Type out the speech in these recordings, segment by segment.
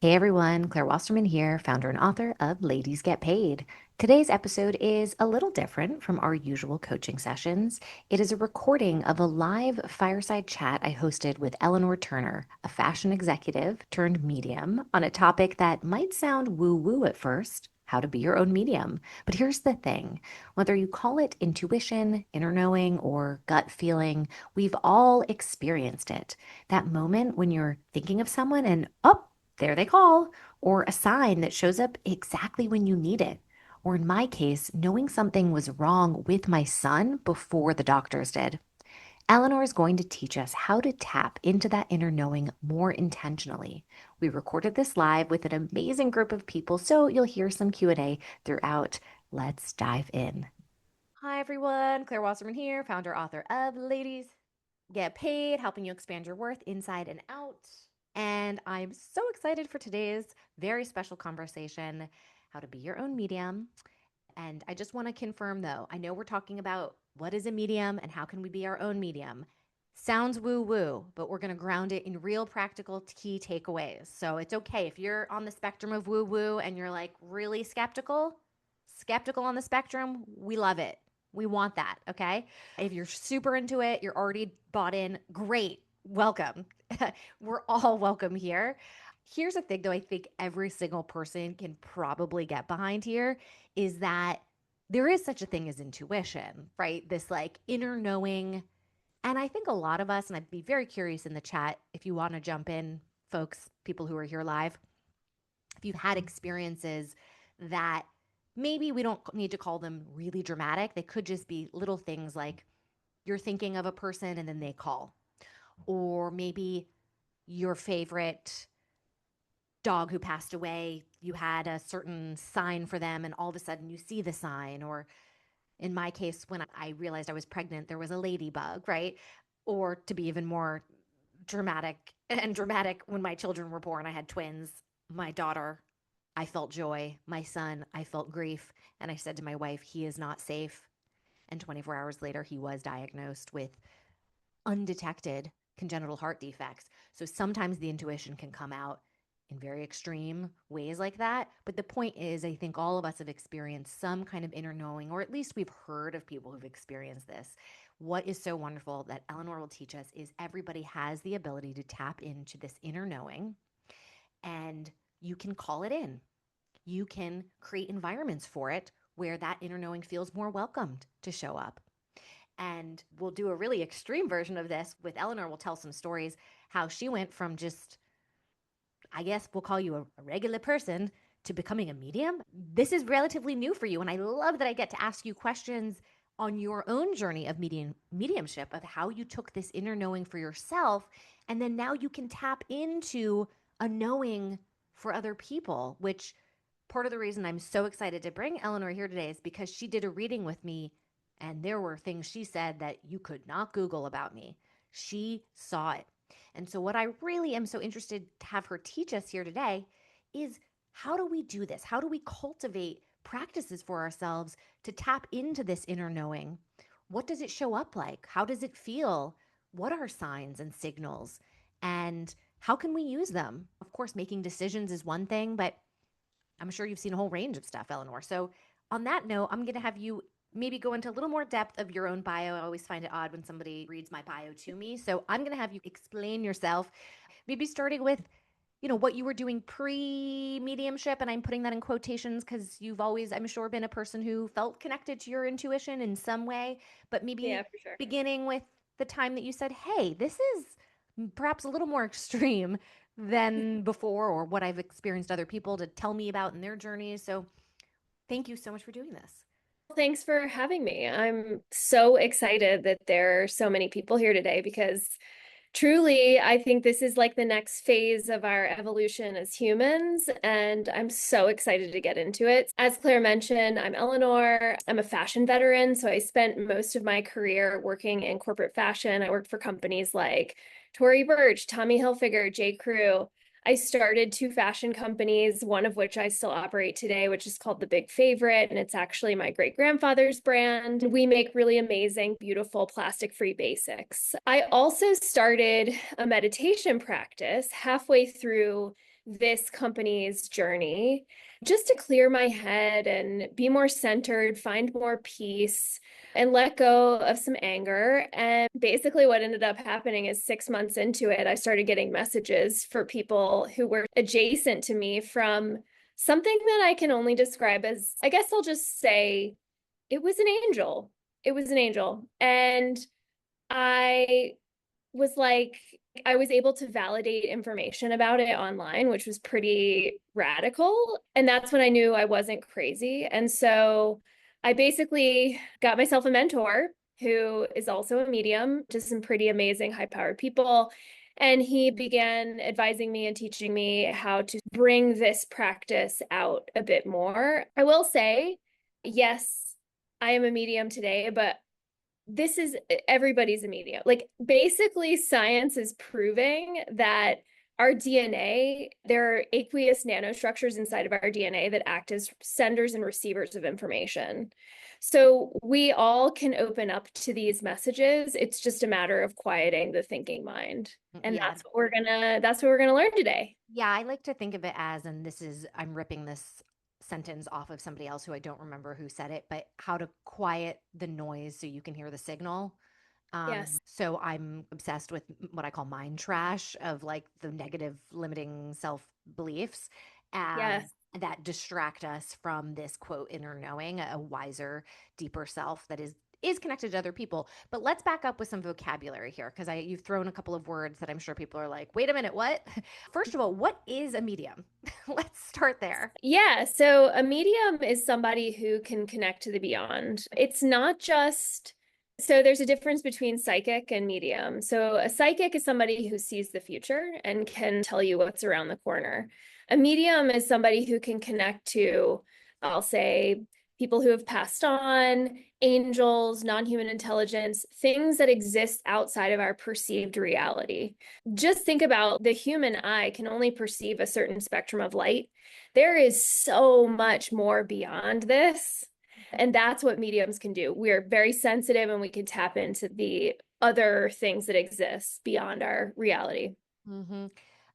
Hey everyone, Claire Wasserman here, founder and author of Ladies Get Paid. Today's episode is a little different from our usual coaching sessions. It is a recording of a live fireside chat I hosted with Eleanor Turner, a fashion executive turned medium, on a topic that might sound woo-woo at first, how to be your own medium. But here's the thing, whether you call it intuition, inner knowing, or gut feeling, we've all experienced it. That moment when you're thinking of someone and, oh, there they call, or a sign that shows up exactly when you need it. Or in my case, knowing something was wrong with my son before the doctors did. Eleanor is going to teach us how to tap into that inner knowing more intentionally. We recorded this live with an amazing group of people, so you'll hear some Q&A throughout. Let's dive in. Hi everyone, Claire Wasserman here, founder author of Ladies Get Paid, helping you expand your worth inside and out. And I'm so excited for today's very special conversation, how to be your own medium. And I just want to confirm though, I know we're talking about what is a medium and how can we be our own medium. Sounds woo woo, but we're going to ground it in real practical key takeaways. So it's okay if you're on the spectrum of woo woo and you're like really skeptical on the spectrum, we love it. We want that, okay? If you're super into it, you're already bought in, great. Welcome. We're all welcome here. Here's the thing, though, I think every single person can probably get behind here is that there is such a thing as intuition, right? This like inner knowing. And I think a lot of us, and I'd be very curious in the chat if you want to jump in, folks, people who are here live, if you've had experiences that maybe we don't need to call them really dramatic, they could just be little things like you're thinking of a person and then they call, or maybe your favorite dog who passed away, you had a certain sign for them and all of a sudden you see the sign. Or in my case, when I realized I was pregnant, there was a ladybug, right? Or to be even more dramatic, when my children were born, I had twins. My daughter, I felt joy. My son, I felt grief. And I said to my wife, he is not safe. And 24 hours later, he was diagnosed with undetected congenital heart defects. So sometimes the intuition can come out in very extreme ways like that. But the point is, I think all of us have experienced some kind of inner knowing, or at least we've heard of people who've experienced this. What is so wonderful that Eleanor will teach us is everybody has the ability to tap into this inner knowing, and you can call it in. You can create environments for it where that inner knowing feels more welcomed to show up. And we'll do a really extreme version of this with Eleanor. We'll tell some stories how she went from just, I guess we'll call you a regular person, to becoming a medium. This is relatively new for you. And I love that I get to ask you questions on your own journey of mediumship, of how you took this inner knowing for yourself. And then now you can tap into a knowing for other people, which part of the reason I'm so excited to bring Eleanor here today is because she did a reading with me and there were things she said that you could not Google about me. She saw it. And so, what I really am so interested to have her teach us here today is how do we do this? How do we cultivate practices for ourselves to tap into this inner knowing? What does it show up like? How does it feel? What are signs and signals? And how can we use them? Of course, making decisions is one thing, but I'm sure you've seen a whole range of stuff, Eleanor. So, on that note, I'm going to have you maybe go into a little more depth of your own bio. I always find it odd when somebody reads my bio to me. So, I'm going to have you explain yourself, maybe starting with what you were doing pre mediumship. And I'm putting that in quotations because you've always, I'm sure, been a person who felt connected to your intuition in some way, but Yeah, maybe for sure. beginning with the time that you said, hey, this is perhaps a little more extreme than before, or what I've experienced other people to tell me about in their journeys. So thank you so much for doing this. Thanks for having me. I'm so excited that there are so many people here today because truly, I think this is like the next phase of our evolution as humans, and I'm so excited to get into it. As Claire mentioned, I'm Eleanor. I'm a fashion veteran, so I spent most of my career working in corporate fashion. I worked for companies like Tory Burch, Tommy Hilfiger, J. Crew. I started two fashion companies, one of which I still operate today, which is called The Big Favorite, and it's actually my great grandfather's brand. We make really amazing, beautiful plastic free basics. I also started a meditation practice halfway through this company's journey just to clear my head and be more centered, find more peace, and let go of some anger. And basically, what ended up happening is 6 months into it, I started getting messages for people who were adjacent to me from something that I can only describe as, I guess I'll just say, it was an angel. It was an angel. And I was like, I was able to validate information about it online, which was pretty radical. And that's when I knew I wasn't crazy. And so I basically got myself a mentor who is also a medium, just some pretty amazing, high powered people. And he began advising me and teaching me how to bring this practice out a bit more. I will say, yes, I am a medium today, but this is everybody's a medium. Like basically, science is proving that our DNA, there are aqueous nanostructures inside of our DNA that act as senders and receivers of information. So we all can open up to these messages. It's just a matter of quieting the thinking mind. And Yeah. that's what we're gonna learn today. Yeah, I like to think of it as, and this is, I'm ripping this sentence off of somebody else who I don't remember who said it, but how to quiet the noise so you can hear the signal. Yes. So I'm obsessed with what I call mind trash of like the negative limiting self beliefs Yes. that distract us from this quote inner knowing, a wiser, deeper self that is connected to other people. But let's back up with some vocabulary here because I you've thrown a couple of words that I'm sure people are like, wait a minute, what? First of all, what is a medium? Let's start there. Yeah, so a medium is somebody who can connect to the beyond. It's not just, so there's a difference between psychic and medium. So a psychic is somebody who sees the future and can tell you what's around the corner. A medium is somebody who can connect to, I'll say, people who have passed on, angels, non-human intelligence, things that exist outside of our perceived reality. Just think about the human eye can only perceive a certain spectrum of light. There is so much more beyond this. And that's what mediums can do. We're very sensitive and we can tap into the other things that exist beyond our reality. Mm-hmm.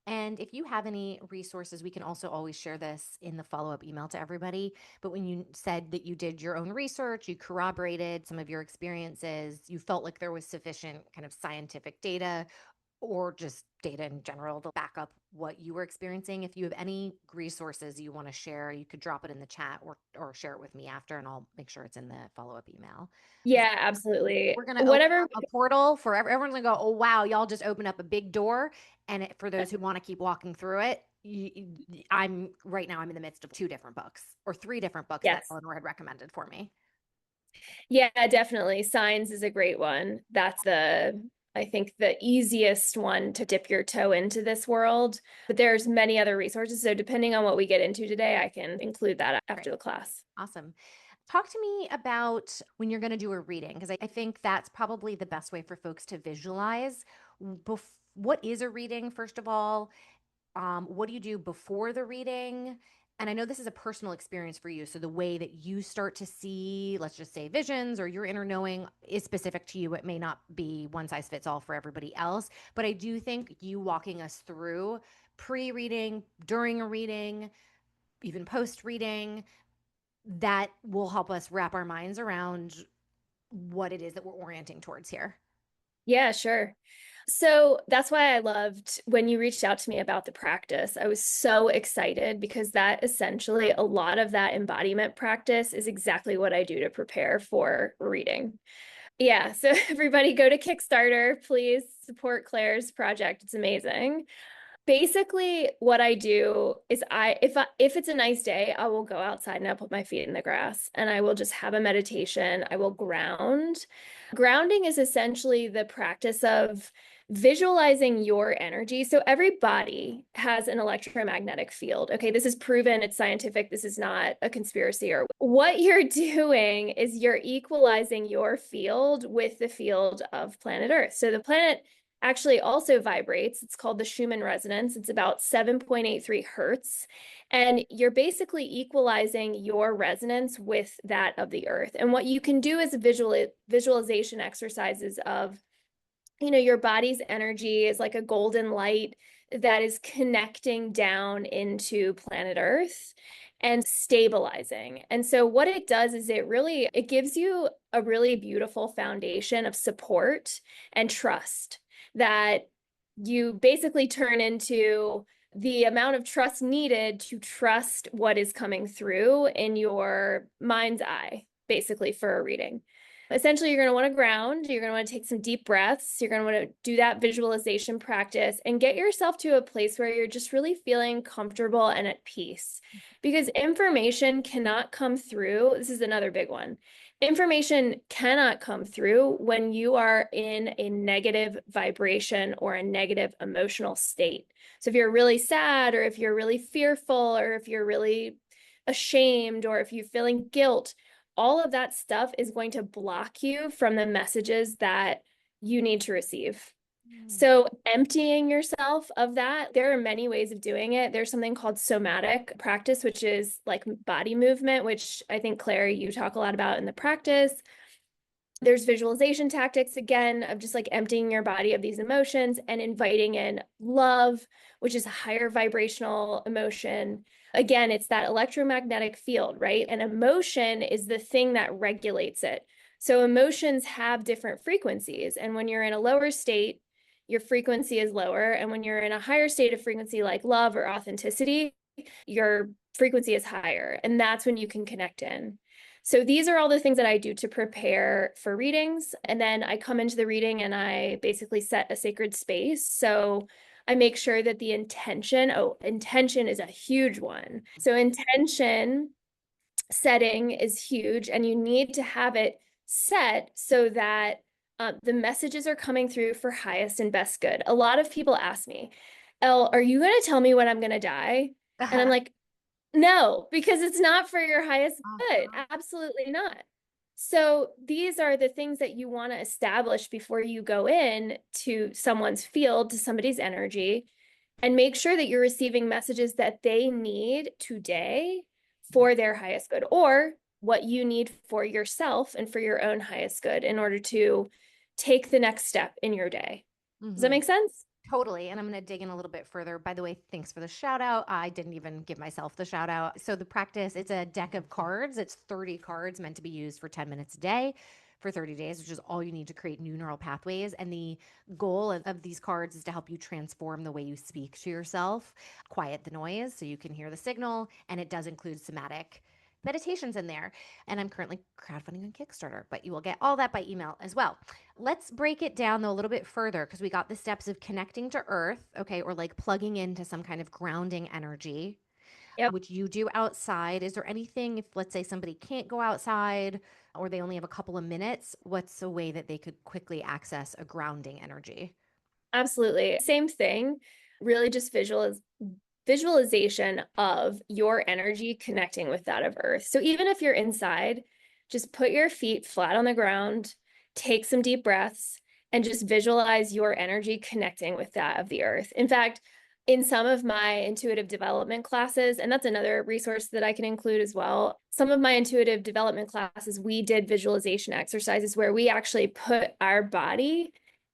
And if you have any resources, we can also always share this in the follow up email to everybody. But when you said that you did your own research, you corroborated some of your experiences, you felt like there was sufficient kind of scientific data or just data in general to back up what you were experiencing. If you have any resources you want to share, you could drop it in the chat or share it with me after, and I'll make sure it's in the follow up email. Yeah, absolutely. We're going to open Whatever. up a portal for everyone's going to go, oh, wow, y'all just opened up a big door. And for those who want to keep walking through it, I'm right now, I'm in the midst of two different books or three different books that Yes. Eleanor had recommended for me. Yeah, definitely. Signs is a great one. I think the easiest one to dip your toe into this world. But there's many other resources. So depending on what we get into today, I can include that after Great. the class. Awesome. Talk to me about when you're going to do a reading, because I think that's probably the best way for folks to visualize what is a reading, first of all. What do you do before the reading? And I know this is a personal experience for you. So the way that you start to see, let's just say visions or your inner knowing is specific to you. It may not be one size fits all for everybody else. But I do think you walking us through pre reading, during a reading, even post reading, that will help us wrap our minds around what it is that we're orienting towards here. Yeah, sure. So that's why I loved when you reached out to me about the practice. I was so excited because that essentially a lot of that embodiment practice is exactly what I do to prepare for reading. Yeah, so everybody go to Kickstarter, please support Claire's project. It's amazing. Basically, what I do is if it's a nice day, I will go outside and I'll put my feet in the grass and I will just have a meditation. I will ground. Grounding is essentially the practice of visualizing your energy. So every body has an electromagnetic field. Okay, this is proven, it's scientific. This is not a conspiracy or what you're doing is you're equalizing your field with the field of planet Earth. So the planet actually also vibrates. It's called the Schumann resonance. It's about 7.83 hertz. And you're basically equalizing your resonance with that of the earth. And what you can do is visualization exercises of, your body's energy is like a golden light that is connecting down into planet Earth and stabilizing. And so what it does is it gives you a really beautiful foundation of support and trust that you basically turn into the amount of trust needed to trust what is coming through in your mind's eye, basically, for a reading. Essentially, you're going to want to ground. You're going to want to take some deep breaths. You're going to want to do that visualization practice and get yourself to a place where you're just really feeling comfortable and at peace. Because information cannot come through. This is another big one. Information cannot come through when you are in a negative vibration or a negative emotional state. So if you're really sad, or if you're really fearful, or if you're really ashamed, or if you're feeling guilt, all of that stuff is going to block you from the messages that you need to receive. Mm. So, emptying yourself of that, there are many ways of doing it. There's something called somatic practice, which is like body movement, which I think, Claire, you talk a lot about in the practice. There's visualization tactics, again, of just like emptying your body of these emotions and inviting in love, which is a higher vibrational emotion. Again, it's that electromagnetic field, right? And emotion is the thing that regulates it. So emotions have different frequencies. And when you're in a lower state, your frequency is lower. And when you're in a higher state of frequency, like love or authenticity, your frequency is higher. And that's when you can connect in. So these are all the things that I do to prepare for readings. And then I come into the reading and I basically set a sacred space. So I make sure that the intention is a huge one. So intention setting is huge, and you need to have it set so that the messages are coming through for highest and best good. A lot of people ask me, Elle, are you going to tell me when I'm going to die? And I'm Uh-huh. like, no, because it's not for your highest good. Uh-huh. Absolutely not. So these are the things that you want to establish before you go in to someone's field, to somebody's energy, and make sure that you're receiving messages that they need today for their highest good, or what you need for yourself and for your own highest good in order to take the next step in your day. Does that Mm-hmm. make sense? Totally. And I'm going to dig in a little bit further. By the way, thanks for the shout out. I didn't even give myself the shout out. So, the practice, it's a deck of cards. It's 30 cards meant to be used for 10 minutes a day for 30 days, which is all you need to create new neural pathways. And the goal of these cards is to help you transform the way you speak to yourself, quiet the noise so you can hear the signal. And it does include somatic meditations in there. And I'm currently crowdfunding on Kickstarter, but you will get all that by email as well. Let's break it down though a little bit further because we got the steps of connecting to earth, okay, or like plugging into some kind of grounding energy, Yep. which you do outside. Is there anything, if let's say somebody can't go outside or they only have a couple of minutes, what's a way that they could quickly access a grounding energy? Absolutely. Same thing. Really just visualization of your energy connecting with that of Earth. So even if you're inside, just put your feet flat on the ground, take some deep breaths, and just visualize your energy connecting with that of the Earth. In fact, in some of my intuitive development classes, and that's another resource that I can include as well. Some of my intuitive development classes, we did visualization exercises where we actually put our body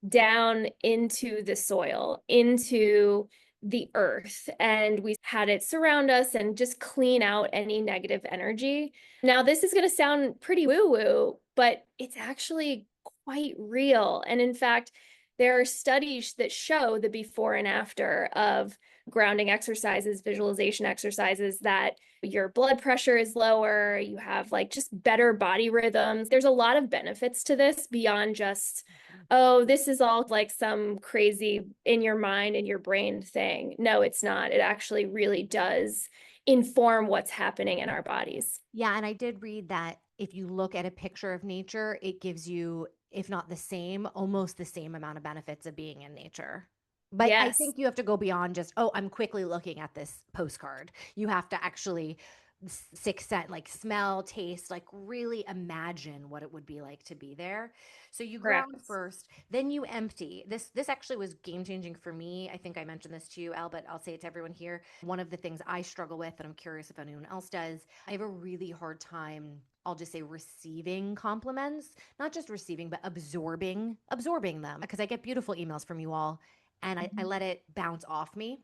down into the soil, into the earth, and we had it surround us and just clean out any negative energy. Now, this is going to sound pretty woo woo, but it's actually quite real. And in fact, there are studies that show the before and after of grounding exercises, visualization exercises, that your blood pressure is lower, you have like just better body rhythms. There's a lot of benefits to this beyond just, oh, this is all like some crazy in your mind and your brain thing. No, it's not. It actually really does inform what's happening in our bodies. Yeah, and I did read that if you look at a picture of nature, it gives you, if not the same, almost the same amount of benefits of being in nature. But I Yes, think you have to go beyond just, oh, I'm quickly looking at this postcard. You have to actually six sense, like smell, taste, like really imagine what it would be like to be there. So you ground correct. first, then you empty. This actually was game changing for me. I think I mentioned this to you, Elle, but I'll say it to everyone here. One of the things I struggle with, and I'm curious if anyone else does, I have a really hard time, I'll just say, receiving compliments, not just receiving, but absorbing them, because I get beautiful emails from you all and I Mhm. let it bounce off me.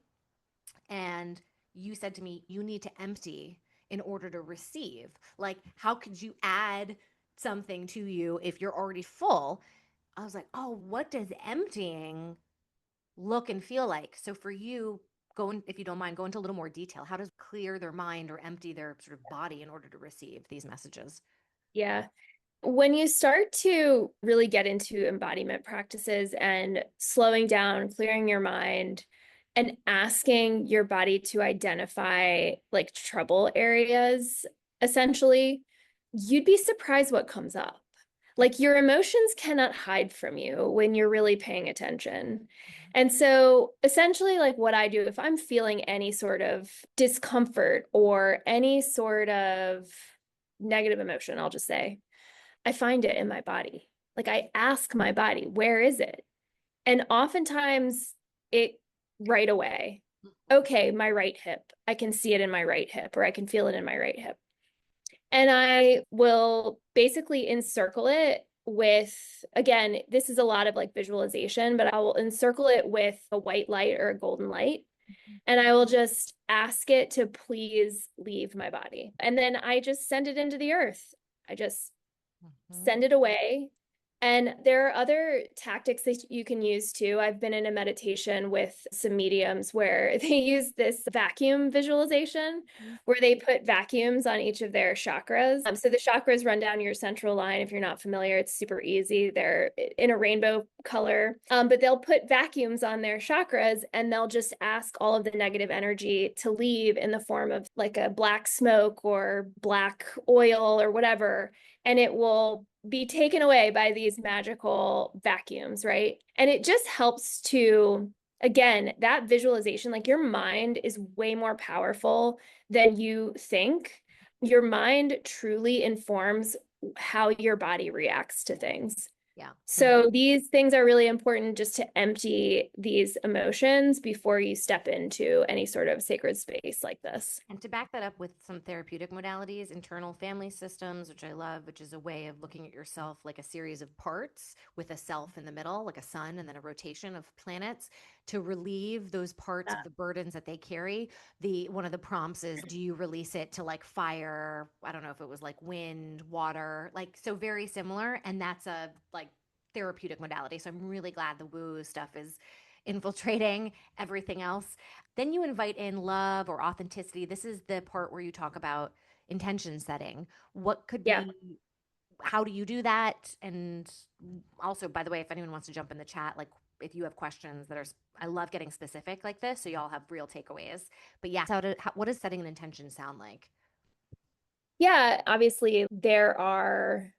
And you said to me, you need to empty in order to receive. Like, how could you add something to you if you're already full? I was like, oh, what does emptying look and feel like? So for you, if you don't mind, go into a little more detail. How does clear their mind or empty their sort of body in order to receive these messages? Yeah. When you start to really get into embodiment practices and slowing down, clearing your mind, and asking your body to identify like trouble areas, essentially, you'd be surprised what comes up. Like your emotions cannot hide from you when you're really paying attention. And so, essentially, like what I do, if I'm feeling any sort of discomfort or any sort of negative emotion, I'll just say, I find it in my body. Like I ask my body, where is it? And oftentimes it right away, okay, my right hip. I can see it in my right hip, or I can feel it in my right hip. And I will basically encircle it with, again, this is a lot of like visualization, but I will encircle it with a white light or a golden light. And I will just ask it to please leave my body. And then I just send it into the earth. I just Mhm. send it away. And there are other tactics that you can use too. I've been in a meditation with some mediums where they use this vacuum visualization where they put vacuums on each of their chakras. So the chakras run down your central line. If you're not familiar, it's super easy. They're in a rainbow color, but they'll put vacuums on their chakras and they'll just ask all of the negative energy to leave in the form of like a black smoke or black oil or whatever, and it will be taken away by these magical vacuums, right? And it just helps to, again, that visualization, like your mind is way more powerful than you think. Your mind truly informs how your body reacts to things. Yeah. So these things are really important just to empty these emotions before you step into any sort of sacred space like this. And to back that up with some therapeutic modalities, internal family systems, which I love, which is a way of looking at yourself like a series of parts with a self in the middle, like a sun, and then a rotation of planets to relieve those parts of the burdens that they carry. The one of the prompts is, do you release it to like fire? I don't know if it was like wind, water, like so very similar. And that's a like therapeutic modality. So I'm really glad the woo stuff is infiltrating everything else. Then you invite in love or authenticity. This is the part where you talk about intention setting. What could Yeah. be, how do you do that? And also, by the way, if anyone wants to jump in the chat, like if you have questions that are, I love getting specific like this, so y'all have real takeaways. But yeah, what does setting an intention sound like? Yeah, obviously there are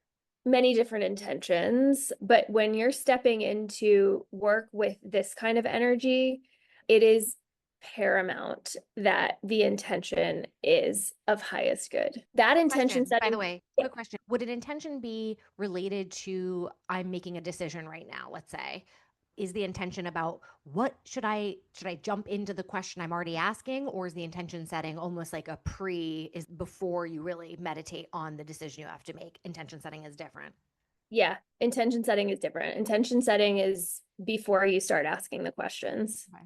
many different intentions, but when you're stepping into work with this kind of energy, it is paramount that the intention is of highest good. That Quick intention question, by the setting, way, yeah, quick question. Would an intention be related to I'm making a decision right now, let's say? Is the intention about what should I jump into the question I'm already asking, or is the intention setting almost like a pre is before you really meditate on the decision you have to make? Intention setting is different. yeah, intention setting is different. Intention setting is before you start asking the questions. Okay.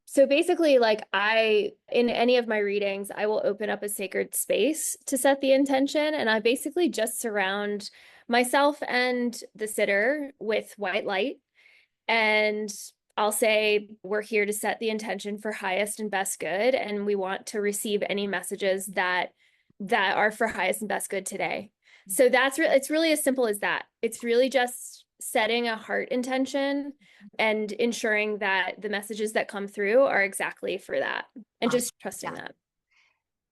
So basically, like in any of my readings, I will open up a sacred space to set the intention. And I basically just surround myself and the sitter with white light. And I'll say, we're here to set the intention for highest and best good. And we want to receive any messages that are for highest and best good today. So it's really as simple as that. It's really just setting a heart intention and ensuring that the messages that come through are exactly for that and Awesome. just trusting Yeah. that.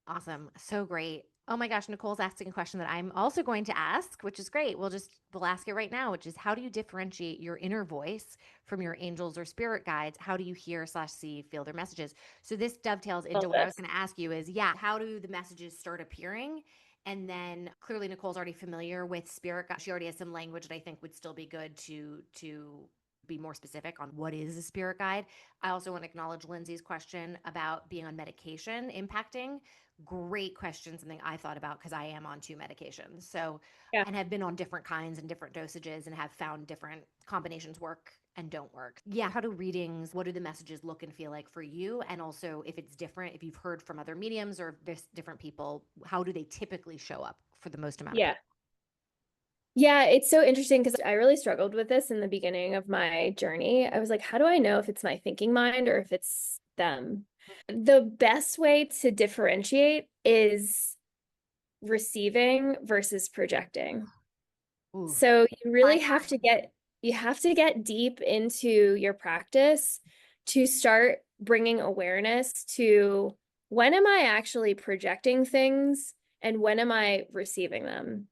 Awesome. So great. Oh my gosh, Nicole's asking a question that I'm also going to ask, which is great. We'll ask it right now, which is how do you differentiate your inner voice from your angels or spirit guides? How do you hear slash see, feel their messages? So this dovetails into Love what I was this. going to ask you is, yeah, how do the messages start appearing? And then clearly Nicole's already familiar with spirit guide. She already has some language that I think would still be good to be more specific on what is a spirit guide. I also want to acknowledge Lindsay's question about being on medication impacting. Great question, something I thought about because I am on two medications. So, Yeah. and have been on different kinds and different dosages and have found different combinations work and don't work. Yeah, how do readings, what do the messages look and feel like for you? And also, if it's different, if you've heard from other mediums or different people, how do they typically show up for the most amount of Yeah. people? Yeah, it's so interesting because I really struggled with this in the beginning of my journey. I was like, how do I know if it's my thinking mind or if it's them? The best way to differentiate is receiving versus projecting. Ooh, So you really fine have line. to get deep into your practice to start bringing awareness to when am I actually projecting things and when am I receiving them?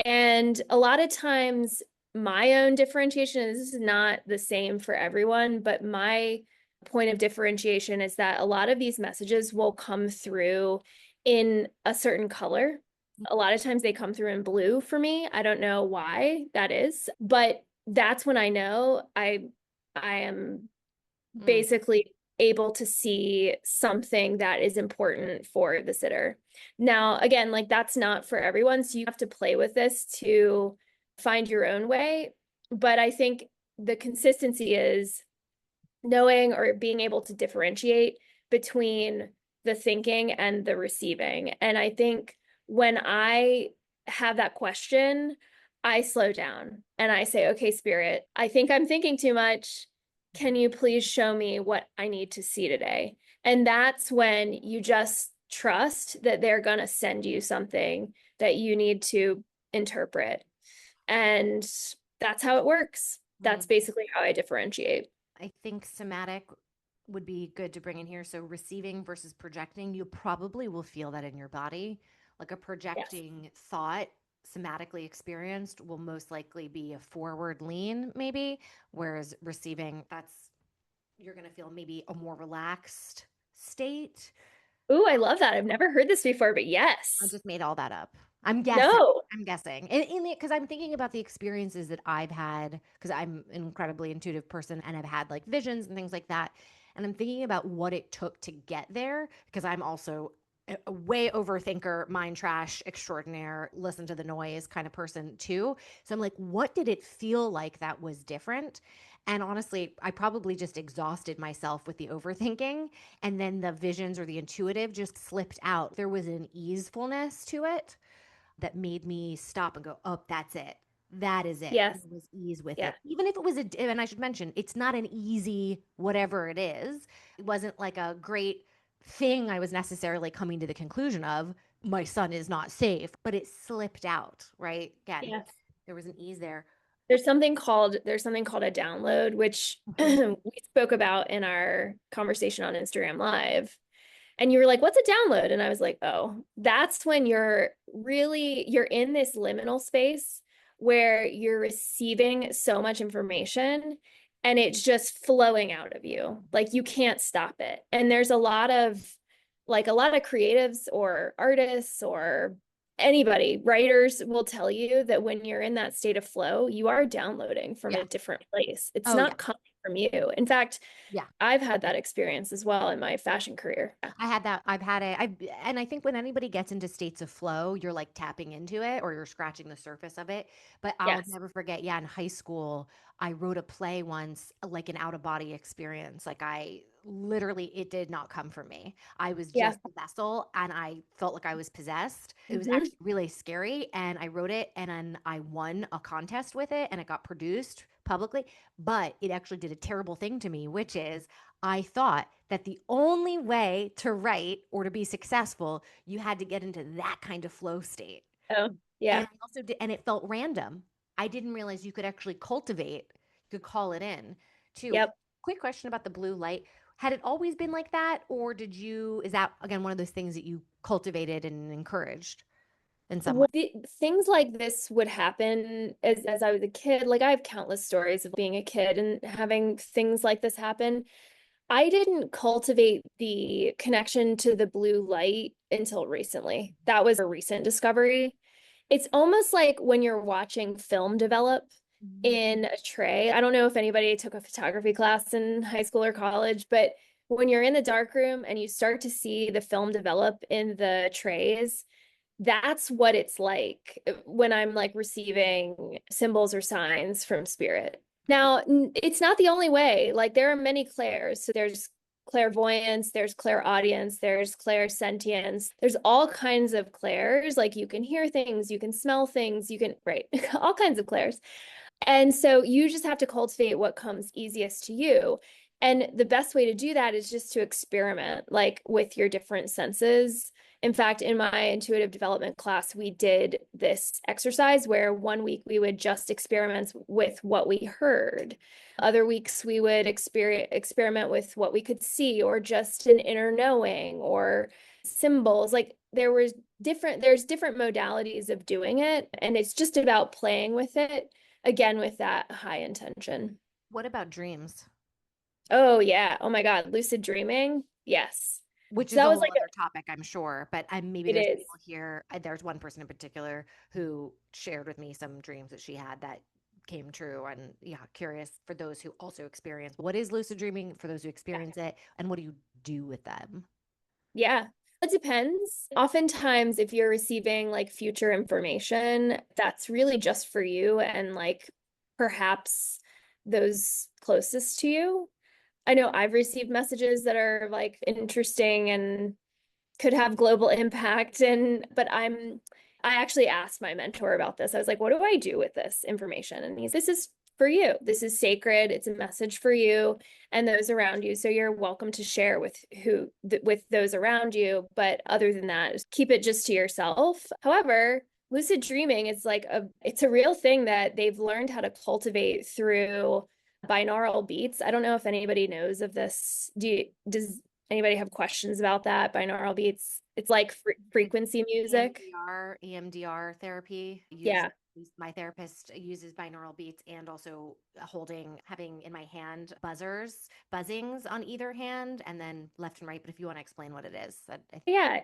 And a lot of times, my own differentiation, and this is not the same for everyone, but my point of differentiation is that a lot of these messages will come through in a certain color. A lot of times they come through in blue for me. I don't know why that is, but that's when I know I am Mm, basically able to see something that is important for the sitter. Now, again, like that's not for everyone, so you have to play with this to find your own way. But I think the consistency is knowing or being able to differentiate between the thinking and the receiving. And I think when I have that question, I slow down and I say, okay, spirit, I think I'm thinking too much. Can you please show me what I need to see today? And that's when you just trust that they're going to send you something that you need to interpret. And that's how it works. That's mm. basically how I differentiate. I think somatic would be good to bring in here. So receiving versus projecting, you probably will feel that in your body. Like a Yes. projecting thought, somatically experienced, will most likely be a forward lean, maybe. Whereas receiving, that's you're going to feel maybe a more relaxed state. Ooh, I love that. I've never heard this before, but I yes. just made all that up. I'm guessing. No. I'm guessing. And in it, because I'm thinking about the experiences that I've had, because I'm an incredibly intuitive person and I've had like visions and things like that. And I'm thinking about what it took to get there, because I'm also a way overthinker, mind trash extraordinaire, listen to the noise kind of person too. So I'm like, what did it feel like that was different? And honestly, I probably just exhausted myself with the overthinking. And then the visions or the intuitive just slipped out. There was an easefulness to it that made me stop and go, oh, that's it. That is it. Yes. There was ease with Yeah. it. Even if it was and I should mention, it's not an easy whatever it is. It wasn't like a great thing I was necessarily coming to the conclusion of. My son is not safe, but it slipped out, right? Again, Yes. there was an ease there. There's something called a download, which Mhm. we spoke about in our conversation on Instagram Live. And you were like, what's a download? And I was like, oh, that's when you're in this liminal space where you're receiving so much information and it's just flowing out of you. Like you can't stop it. And there's a lot of creatives or artists or anybody, writers will tell you that when you're in that state of flow, you are downloading from Yeah. a different place. It's Oh, yeah. not coming from you. In fact, Yeah. I've had that experience as well in my fashion career. Yeah. I had that. I've had it. And I think when anybody gets into states of flow, you're like tapping into it or you're scratching the surface of it. But I'll Yes. never forget, yeah, in high school, I wrote a play once, like an out of body experience. Like I literally, it did not come from me. I was Yeah. just a vessel and I felt like I was possessed. It was Hmm. actually really scary. And I wrote it and then I won a contest with it and it got produced publicly. But it actually did a terrible thing to me, which is I thought that the only way to write or to be successful, you had to get into that kind of flow state. Oh, And yeah. I also did, and it felt random. I didn't realize you could actually cultivate, you could call it in too. Yep. Quick question about the blue light. Had it always been like that, or is that again one of those things that you cultivated and encouraged in some way? Well, things like this would happen as I was a kid. Like I have countless stories of being a kid and having things like this happen. I didn't cultivate the connection to the blue light until recently. That was a recent discovery. It's almost like when you're watching film develop Mhm. in a tray. I don't know if anybody took a photography class in high school or college, but when you're in the dark room and you start to see the film develop in the trays, that's what it's like when I'm like receiving symbols or signs from spirit. Now, it's not the only way. Like there are many clairs. So there's clairvoyance, there's clairaudience, there's clairsentience. There's all kinds of clairs. Like you can hear things, you can smell things, you can, right, all kinds of clairs. And so you just have to cultivate what comes easiest to you. And the best way to do that is just to experiment like with your different senses. In fact, in my intuitive development class, we did this exercise where one week we would just experiment with what we heard. Other weeks we would experiment with what we could see or just an inner knowing or symbols. Like there's different modalities of doing it, and it's just about playing with it again with that high intention. What about dreams? Oh yeah. Oh my God. Lucid dreaming. Yes. Which So is that a was whole like other topic, I'm sure. But maybe it there's is. people here. There's one person in particular who shared with me some dreams that she had that came true. And yeah, curious for those who also experience what is lucid dreaming, for those who Yeah. experience it, and what do you do with them? Yeah. It depends. Oftentimes, if you're receiving like future information, that's really just for you and like perhaps those closest to you. I know I've received messages that are like interesting and could have global impact. And but I actually asked my mentor about this. I was like, what do I do with this information? And he's, this is for you. This is sacred. It's a message for you and those around you. So you're welcome to share with with those around you. But other than that, just keep it just to yourself. However, lucid dreaming is like it's a real thing that they've learned how to cultivate through binaural beats. I don't know if anybody knows of this. Does anybody have questions about that? Binaural beats. It's like It's frequency music. EMDR therapy. Use Yeah. my therapist uses binaural beats and also having in my hand buzzings on either hand, and then left and right. But if you want to explain what it is, I think. Yeah.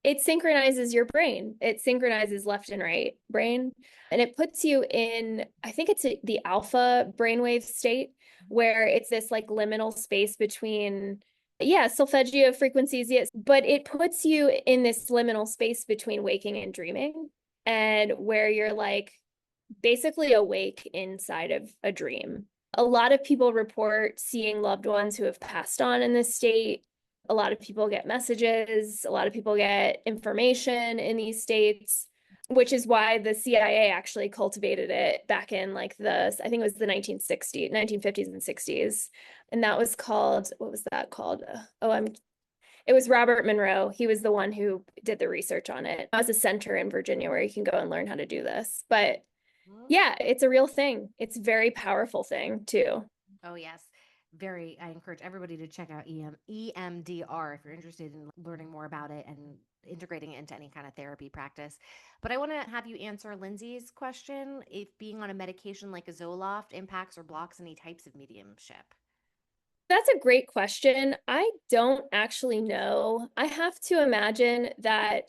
It synchronizes your brain. It synchronizes left and right brain. And it puts you in, I think it's the alpha brainwave state, where it's this like liminal space between, yeah, solfeggio frequencies, yes, but it puts you in this liminal space between waking and dreaming, and where you're like basically awake inside of a dream. A lot of people report seeing loved ones who have passed on in this state. A lot of people get messages, a lot of people get information in these states, which is why the CIA actually cultivated it back in like I think it was the 1960s, 1950s and 60s. And that was called, what was that called? It was Robert Monroe. He was the one who did the research on it. It was a center in Virginia where you can go and learn how to do this. But yeah, it's a real thing. It's a very powerful thing too. Oh, yes. Very. I encourage everybody to check out EMDR if you're interested in learning more about it and integrating it into any kind of therapy practice. But I want to have you answer Lindsay's question if being on a medication like a Zoloft impacts or blocks any types of mediumship. That's a great question. I don't actually know. I have to imagine that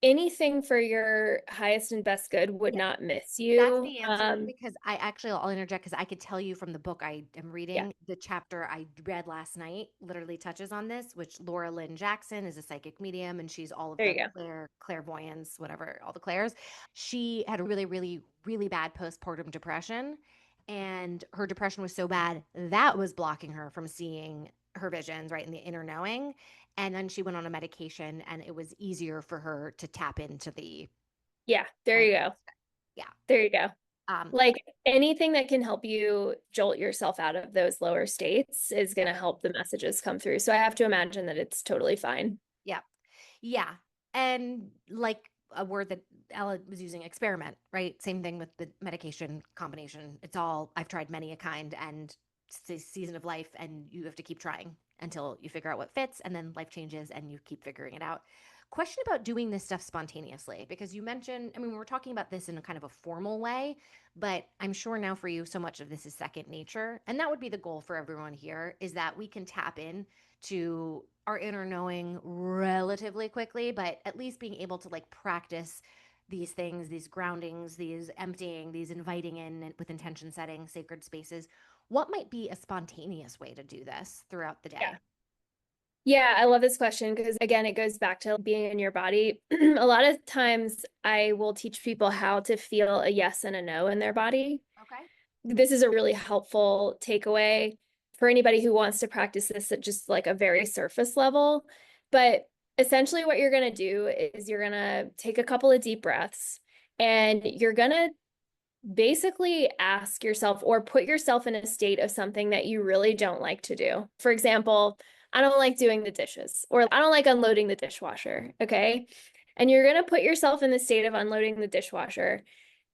anything for your highest and best good would Yes. not miss That's you. the answer because I'll interject because I could tell you from the book I am Yeah, reading, the chapter I read last night literally touches on this, which Laura Lynn Jackson is a psychic medium and she's all of there the you go. clairvoyance, whatever, all the clairs. She had a really, really, really bad postpartum depression. And her depression was so bad that was blocking her from seeing her visions, right, in the inner knowing. And then she went on a medication and it was easier for her to tap into the Yeah, there you go. yeah. There you go. Um, Like anything that can help you jolt yourself out of those lower states is going yep, to help the messages come through. So I have to imagine that it's totally fine. yep, yeah. And like a word that Ella was using, experiment, right? Same thing with the medication combination. It's all, I've tried many a kind, and it's the season of life, and you have to keep trying until you figure out what fits, and then life changes and you keep figuring it out. Question about doing this stuff spontaneously, because you mentioned, I mean, we're talking about this in a kind of a formal way, but I'm sure now for you, so much of this is second nature. And that would be the goal for everyone here is that we can tap in to our inner knowing relatively quickly, but at least being able to like practice these things, these groundings, these emptying, these inviting in with intention setting, sacred spaces. What might be a spontaneous way to do this throughout the Yeah. day? Yeah, I love this question because again, it goes back to being in your body. A lot of times I will teach people how to feel a yes and a no in their body. Okay. this is a really helpful takeaway for anybody who wants to practice this at just like a very surface level. But essentially, what you're going to do is you're going to take a couple of deep breaths and you're going to basically ask yourself or put yourself in a state of something that you really don't like to do. For example, I don't like doing the dishes or I don't like unloading the dishwasher. Okay. And you're going to put yourself in the state of unloading the dishwasher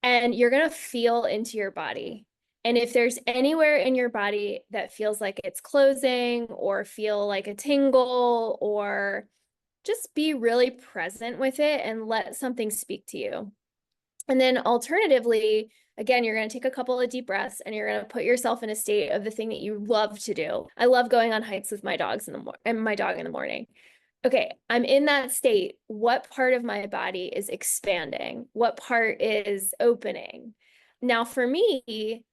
and you're going to feel into your body. And if there's anywhere in your body that feels like it's closing or feel like a tingle, or just be really present with it and let something speak to you. And then alternatively, again, you're going to take a couple of deep breaths and you're going to put yourself in a state of the thing that you love to do. I love going on hikes with my dogs in the and my dog in the morning. Okay, I'm in that state. What part of my body is expanding? What part is opening? Now, for me,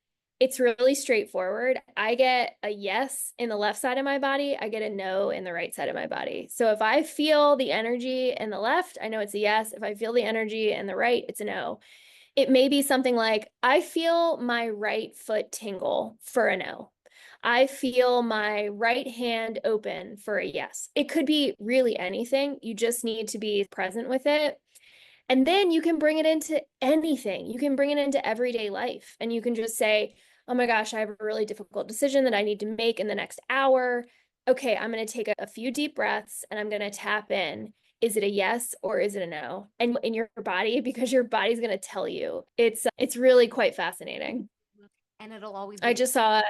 it's really straightforward. I get a yes in the left side of my body, I get a no in the right side of my body. So if I feel the energy in the left, I know it's a yes. If I feel the energy in the right, it's a no. It may be something like, I feel my right foot tingle for a no. I feel my right hand open for a yes. It could be really anything. You just need to be present with it. And then you can bring it into anything. You can bring it into everyday life. And you can just say, oh my gosh, I have a really difficult decision that I need to make in the next hour. Okay, I'm going to take a few deep breaths and I'm going to tap in. Is it a yes or is it a no? And in your body, because your body's going to tell you. It's really quite fascinating. And it'll always I be just saw,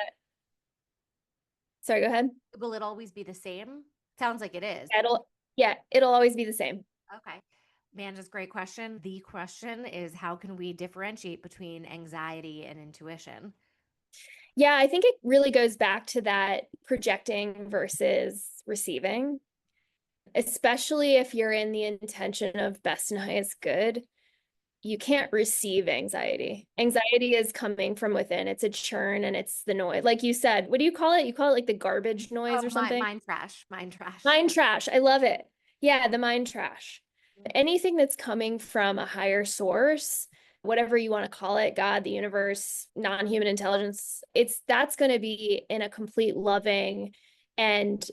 sorry, go ahead. will it always be the same? Sounds like it is. It'll always be the same. Okay. Man, just great question. The question is, how can we differentiate between anxiety and intuition? Yeah, I think it really goes back to that projecting versus receiving, especially if you're in the intention of best and highest good. You can't receive anxiety. Anxiety is coming from within. It's a churn and it's the noise. Like you said, what do you call it? You call it like the garbage noise Oh, or something? mind trash, mind trash. Mind trash. I love it. Yeah, the mind trash. Anything that's coming from a higher source, whatever you want to call it, God, the universe, non-human intelligence, it's that's going to be in a complete loving and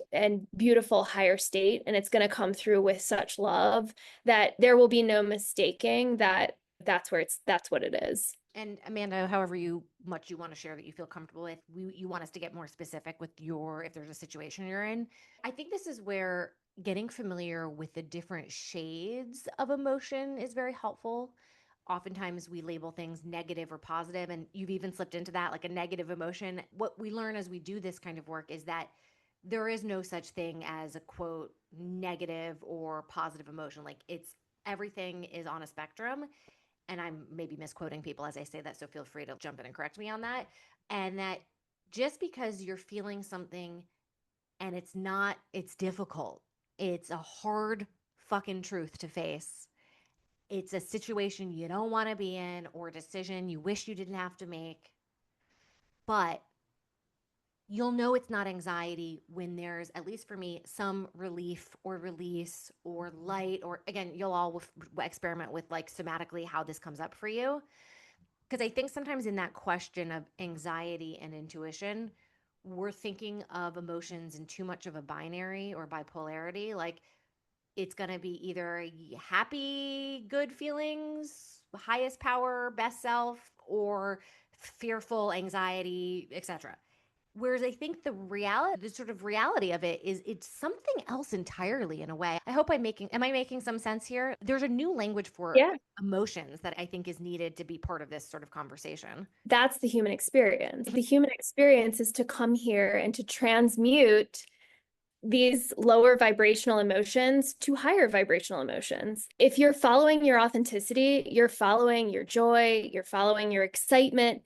beautiful higher state, and it's going to come through with such love that there will be no mistaking that that's what it is. And Amanda, however you want to share that you feel comfortable with, you want us to get more specific with your if there's a situation you're in. I think this is where getting familiar with the different shades of emotion is very helpful. Oftentimes we label things negative or positive, and you've even slipped into that, like a negative emotion. What we learn as we do this kind of work is that there is no such thing as a quote negative or positive emotion. Like it's everything is on a spectrum, and I'm maybe misquoting people as I say that, so feel free to jump in and correct me on that. And that just because you're feeling something and it's difficult, it's a hard fucking truth to face. It's a situation you don't want to be in or a decision you wish you didn't have to make. But you'll know it's not anxiety when there's, at least for me, some relief or release or light, or again, you'll all experiment with like somatically how this comes up for you. Because I think sometimes in that question of anxiety and intuition, we're thinking of emotions in too much of a binary or bipolarity. Like it's going to be either happy, good feelings, highest power, best self, or fearful, anxiety, etc. Whereas I think the sort of reality of it is it's something else entirely in a way. Am I making some sense here? There's a new language for Yeah. emotions that I think is needed to be part of this sort of conversation. That's the human experience. The human experience is to come here and to transmute these lower vibrational emotions to higher vibrational emotions. If you're following your authenticity, you're following your joy, you're following your excitement,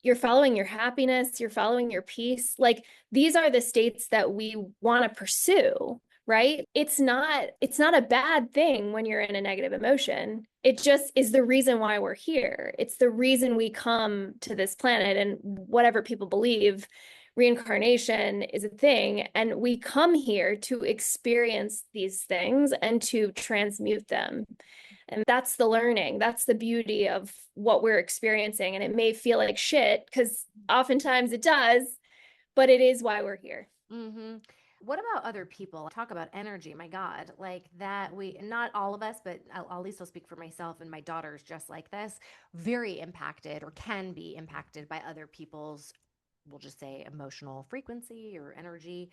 you're following your happiness, you're following your peace. Like these are the states that we want to pursue, right? It's not a bad thing when you're in a negative emotion. It just is the reason why we're here. It's the reason we come to this planet, and whatever people believe, reincarnation is a thing, and we come here to experience these things and to transmute them. And that's the learning. That's the beauty of what we're experiencing. And it may feel like shit because oftentimes it does, but it is why we're here. Mm-hmm. What about other people? Talk about energy. My God, like that not all of us, but at least I'll speak for myself and my daughter's just like this, very impacted or can be impacted by other people's, we'll just say emotional frequency or energy.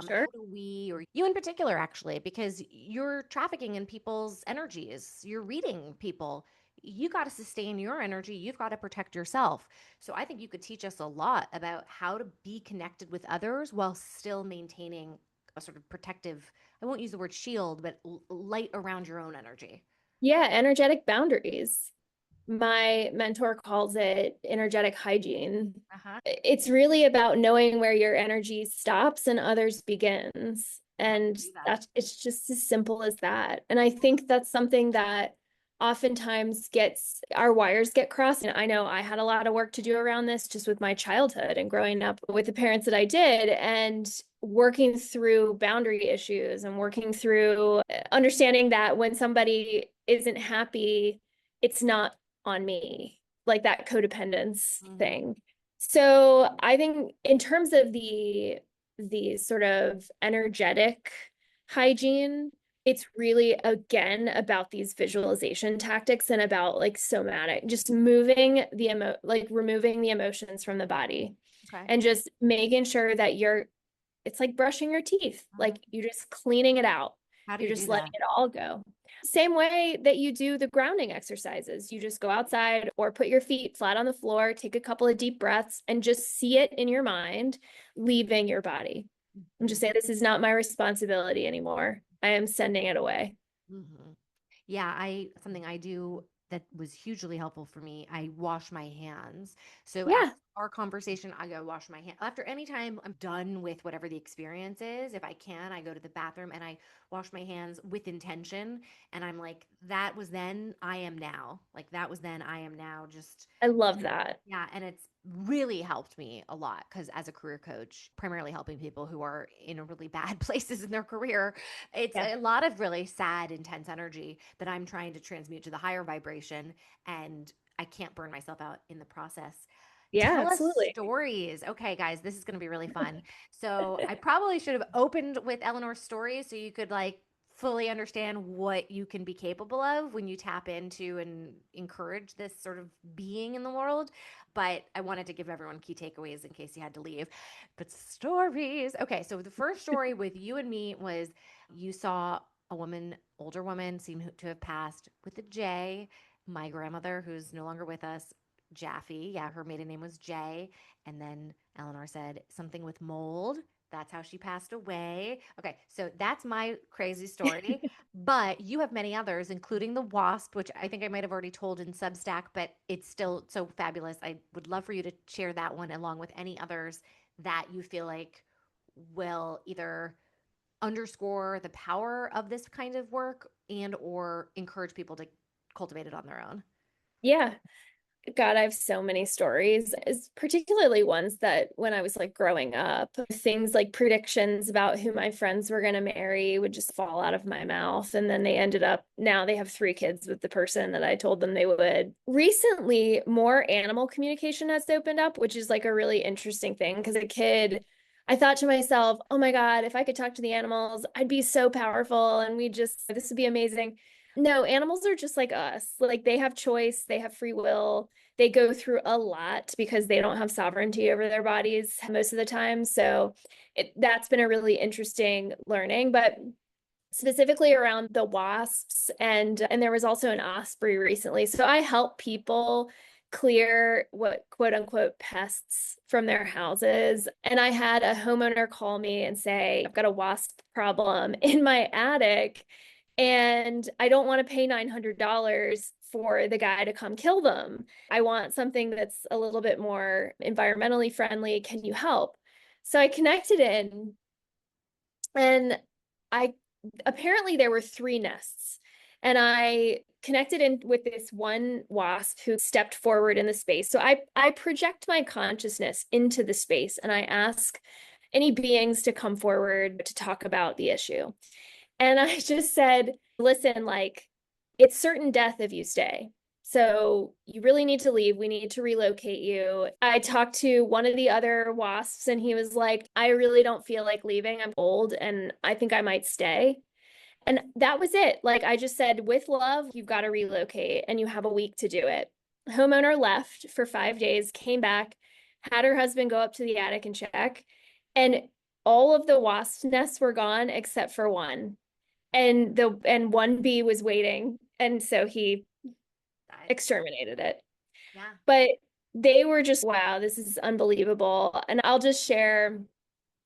Sure. How do we, or you in particular, actually, because you're trafficking in people's energies, you're reading people. You got to sustain your energy. You've got to protect yourself. So I think you could teach us a lot about how to be connected with others while still maintaining a sort of protective, I won't use the word shield, but light around your own energy. Yeah, energetic boundaries. My mentor calls it energetic hygiene. Uh-huh. It's really about knowing where your energy stops and others begins. How do And you do that? that's it's just as simple as that. And I think that's something that oftentimes gets our wires get crossed. And I know I had a lot of work to do around this just with my childhood and growing up with the parents that I did and working through boundary issues and working through understanding that when somebody isn't happy, it's not on me, like that codependence Mm-hmm. thing. So I think in terms of the sort of energetic hygiene, it's really again about these visualization tactics and about like somatic, just moving the like removing the emotions from the body Okay. and just making sure that it's like brushing your teeth. Mhm. Like you're just cleaning it out. How do You're you do just letting that? it all go. Same way that you do the grounding exercises. You just go outside or put your feet flat on the floor, take a couple of deep breaths, and just see it in your mind leaving your body. And just Mhm. say, this is not my responsibility anymore. I am sending it away. Mhm. Yeah, I something I do that was hugely helpful for me. I wash my hands. So after Yeah, our conversation, I go wash my hand. After any time I'm done with whatever the experience is, if I can, I go to the bathroom and I wash my hands with intention. And I'm like, that was then, I am now. Like that was then, I am now. Just I love that. yeah, and it's really helped me a lot because as a career coach, primarily helping people who are in a really bad places in their career, it's Yeah. a lot of really sad, intense energy that I'm trying to transmute to the higher vibration, and I can't burn myself out in the process. Yeah, Tell us absolutely. stories. Okay, guys, this is going to be really fun. So, I probably should have opened with Eleanor's story so you could like fully understand what you can be capable of when you tap into and encourage this sort of being in the world. But I wanted to give everyone key takeaways in case you had to leave. But stories. Okay, so the first story with you and me was you saw a woman, older woman, seem to have passed with a J. My grandmother, who's no longer with us, Jaffe. Yeah, her maiden name was Jay. And then Eleanor said something with mold. That's how she passed away. Okay, so that's my crazy story. But you have many others, including the wasp, which I think I might have already told in Substack, but it's still so fabulous. I would love for you to share that one along with any others that you feel like will either underscore the power of this kind of work and or encourage people to cultivate it on their own. Yeah. God, I have so many stories, particularly ones that when I was like growing up, things like predictions about who my friends were going to marry would just fall out of my mouth. And then they ended up, now they have 3 kids with the person that I told them they would. Recently, more animal communication has opened up, which is like a really interesting thing because a kid, I thought to myself, oh my God, if I could talk to the animals, I'd be so powerful and this would be amazing. No, animals are just like us. Like they have choice, they have free will, they go through a lot because they don't have sovereignty over their bodies most of the time. So that's been a really interesting learning. But specifically around the wasps and there was also an osprey recently. So I help people clear what quote unquote pests from their houses. And I had a homeowner call me and say, I've got a wasp problem in my attic and I don't want to pay $900 for the guy to come kill them. I want something that's a little bit more environmentally friendly. Can you help? So I connected in and I apparently there were 3 nests. And I connected in with this one wasp who stepped forward in the space. So I project my consciousness into the space and I ask any beings to come forward to talk about the issue. And I just said, listen, like it's certain death if you stay. So you really need to leave. We need to relocate you. I talked to one of the other wasps and he was like, I really don't feel like leaving. I'm old and I think I might stay. And that was it. Like I just said, with love, you've got to relocate and you have a week to do it. Homeowner left for 5 days, came back, had her husband go up to the attic and check, and all of the wasp nests were gone except for one. And one bee was waiting. And so he Died. exterminated it. Yeah. But they were just, wow, this is unbelievable. And I'll just share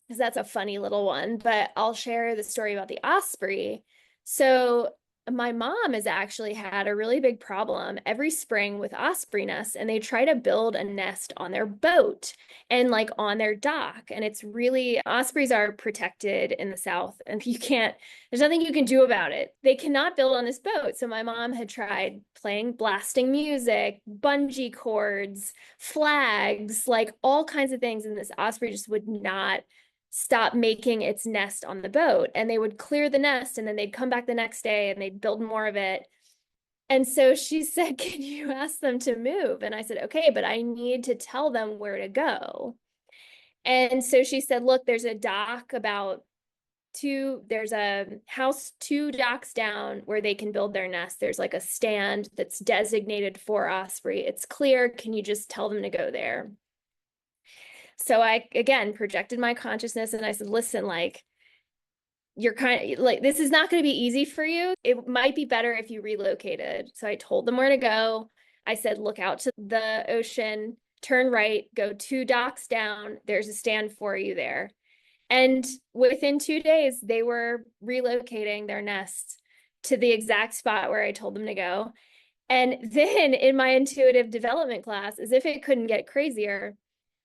because that's a funny little one, but I'll share the story about the osprey. So my mom has actually had a really big problem every spring with osprey nests, and they try to build a nest on their boat and like on their dock. And it's really, ospreys are protected in the South, and you can't, there's nothing you can do about it. They cannot build on this boat. So my mom had tried playing blasting music, bungee cords, flags, like all kinds of things. And this osprey just would not stop making its nest on the boat. And they would clear the nest and then they'd come back the next day and they'd build more of it. And so she said, can you ask them to move? And I said, okay, but I need to tell them where to go. And so she said, look, there's a dock about there's a house 2 docks down where they can build their nest. There's like a stand that's designated for osprey. It's clear. Can you just tell them to go there? So I, again, projected my consciousness and I said, listen, like, you're kind of like, this is not going to be easy for you. It might be better if you relocated. So I told them where to go. I said, look out to the ocean, turn right, go 2 docks down. There's a stand for you there. And within 2 days, they were relocating their nests to the exact spot where I told them to go. And then in my intuitive development class, as if it couldn't get crazier,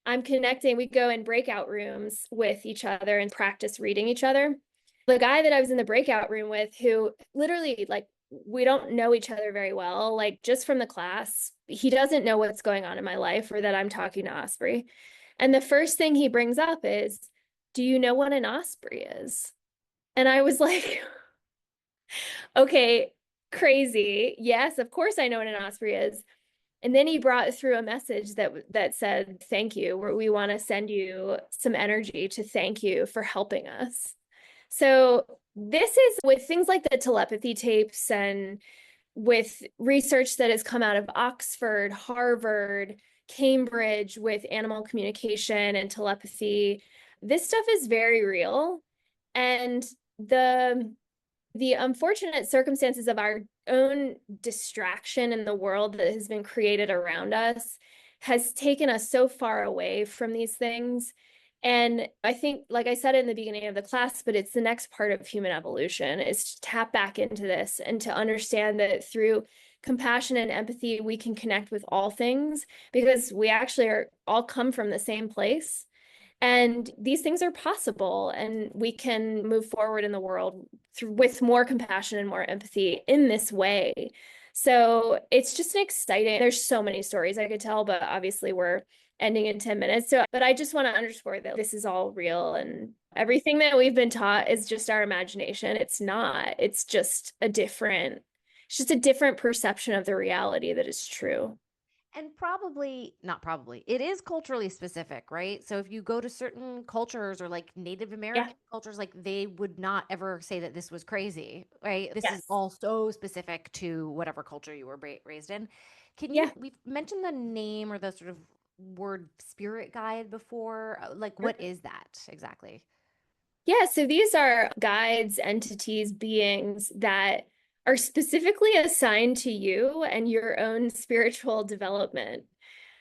I'm connecting. We go in breakout rooms with each other and practice reading each other. The guy that I was in the breakout room with, who literally, like, we don't know each other very well, like, just from the class, he doesn't know what's going on in my life or that I'm talking to Osprey. And the first thing he brings up is, do you know what an Osprey is? And I was like, okay, crazy. Yes, of course I know what an Osprey is. And then he brought through a message that said, thank you. We want to send you some energy to thank you for helping us. So this is with things like the telepathy tapes and with research that has come out of Oxford, Harvard, Cambridge with animal communication and telepathy. This stuff is very real. And the unfortunate circumstances of our own distraction in the world that has been created around us has taken us so far away from these things. And I think, like I said in the beginning of the class, but it's the next part of human evolution is to tap back into this and to understand that through compassion and empathy, we can connect with all things because we actually are all come from the same place. And these things are possible, and we can move forward in the world with more compassion and more empathy in this way. So it's just an exciting, there's so many stories I could tell, but obviously we're ending in 10 minutes. So, but I just want to underscore that this is all real and everything that we've been taught is just our imagination. It's not, it's just a different perception of the reality that is true. And probably, not probably, it is culturally specific, right? So if you go to certain cultures or like Native Yeah. American cultures, like they would not ever say that this was crazy, right? This is Yes. all so specific to whatever culture you were raised in. Yeah. We've mentioned the name or the sort of word spirit guide before. Like, what is that exactly? Yeah, so these are guides, entities, beings that are specifically assigned to you and your own spiritual development.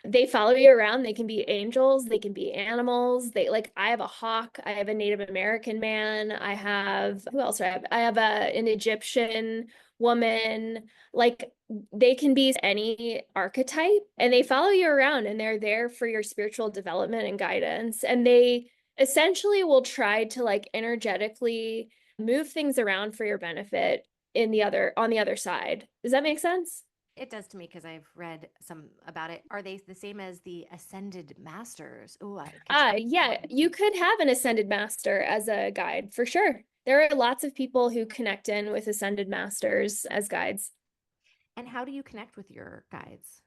They follow you around. They can be angels, they can be animals. They like I have a hawk, I have a Native American man, I have who else do I have? I have an Egyptian woman. Like they can be any archetype and they follow you around and they're there for your spiritual development and guidance. And they essentially will try to like energetically move things around for your benefit on the other side. Does that make sense? It does to me because I've read some about it. Are they the same as the ascended masters? Oh, I could try Yeah, one. you could have an ascended master as a guide for sure. There are lots of people who connect in with ascended masters as guides. And how do you connect with your guides?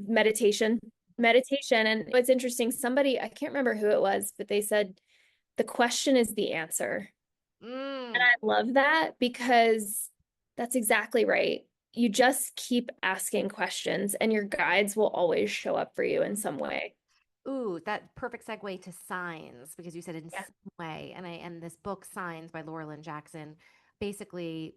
Meditation, meditation. And what's interesting, somebody, I can't remember who it was, but they said the question is the answer. And Mm. I love that because that's exactly right. You just keep asking questions and your guides will always show up for you in some way. Ooh, that perfect segue to signs because you said in Yeah. some way, and this book, Signs by Laura Lynn Jackson, basically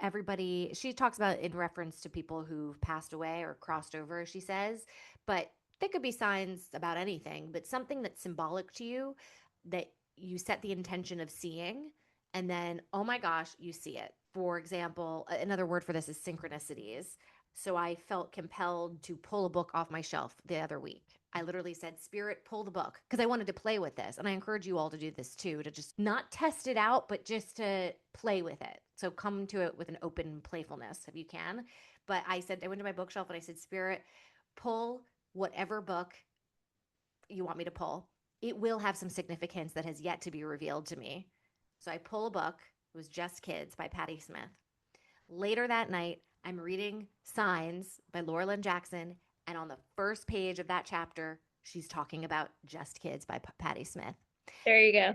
everybody she talks about in reference to people who've passed away or crossed over, she says, but they could be signs about anything, but something that's symbolic to you that you set the intention of seeing, and then, oh my gosh, you see it. For example, another word for this is synchronicities. So I felt compelled to pull a book off my shelf the other week. I literally said, Spirit, pull the book because I wanted to play with this. And I encourage you all to do this too, to just not test it out, but just to play with it. So come to it with an open playfulness if you can. But I said, I went to my bookshelf and I said, Spirit, pull whatever book you want me to pull. It will have some significance that has yet to be revealed to me. So I pull a book. It was Just Kids by Patti Smith. Later that night, I'm reading Signs by Laura Lynn Jackson, and on the first page of that chapter, she's talking about Just Kids by Patti Smith. There you go.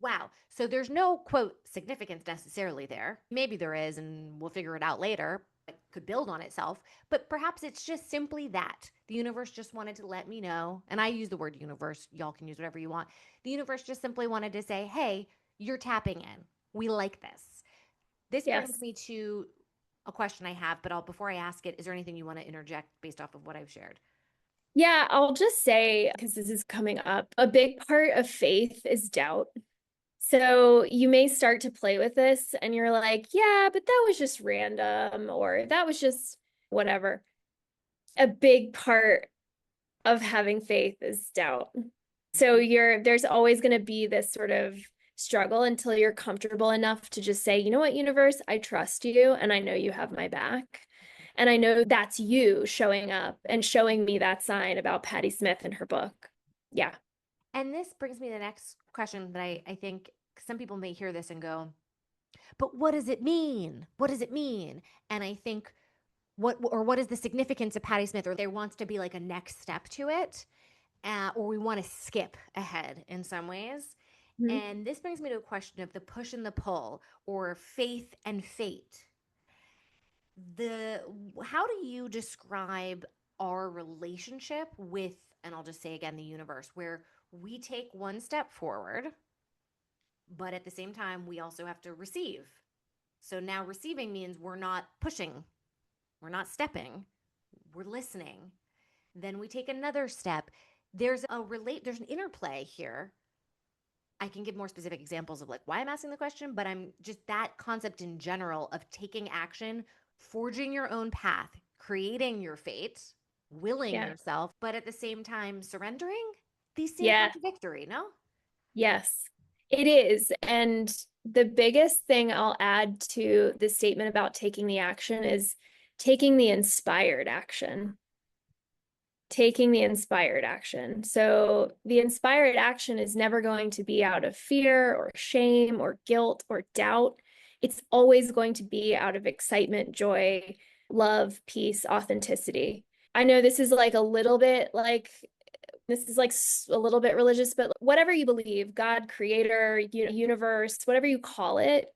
Wow. So there's no quote significance necessarily there. Maybe there is, and we'll figure it out later. It could build on itself, but perhaps it's just simply that the universe just wanted to let me know. And I use the word universe. Y'all can use whatever you want. The universe just simply wanted to say, hey, you're tapping in. We like this. This brings Yes. me to a question I have, but before I ask it, is there anything you want to interject based off of what I've shared? Yeah, I'll just say, because this is coming up, a big part of faith is doubt. So you may start to play with this and you're like, yeah, but that was just random, or that was just whatever. A big part of having faith is doubt. So there's always going to be this sort of struggle until you're comfortable enough to just say, you know what, universe, I trust you and I know you have my back. And I know that's you showing up and showing me that sign about Patti Smith and her book. Yeah. And this brings me to the next question that I think some people may hear this and go, but what does it mean? What does it mean? And I think what is the significance of Patti Smith? Or there wants to be like a next step to it, or we want to skip ahead in some ways. Mhm. And this brings me to a question of the push and the pull, or faith and fate. The How do you describe our relationship with, and I'll just say again, the universe, where we take one step forward, but at the same time, we also have to receive. So now receiving means we're not pushing, we're not stepping, we're listening. Then we take another step. There's an interplay here. I can give more specific examples of like why I'm asking the question, but I'm just that concept in general of taking action, forging your own path, creating your fate, willing Yeah. yourself, but at the same time surrendering. These seem Yeah. contradictory, no? Yes, it is. And the biggest thing I'll add to the statement about taking the action is taking the inspired action. Taking the inspired action. So the inspired action is never going to be out of fear or shame or guilt or doubt. It's always going to be out of excitement, joy, love, peace, authenticity. I know this is like a little bit like this is like a little bit religious, but whatever you believe, God, creator, universe, whatever you call it,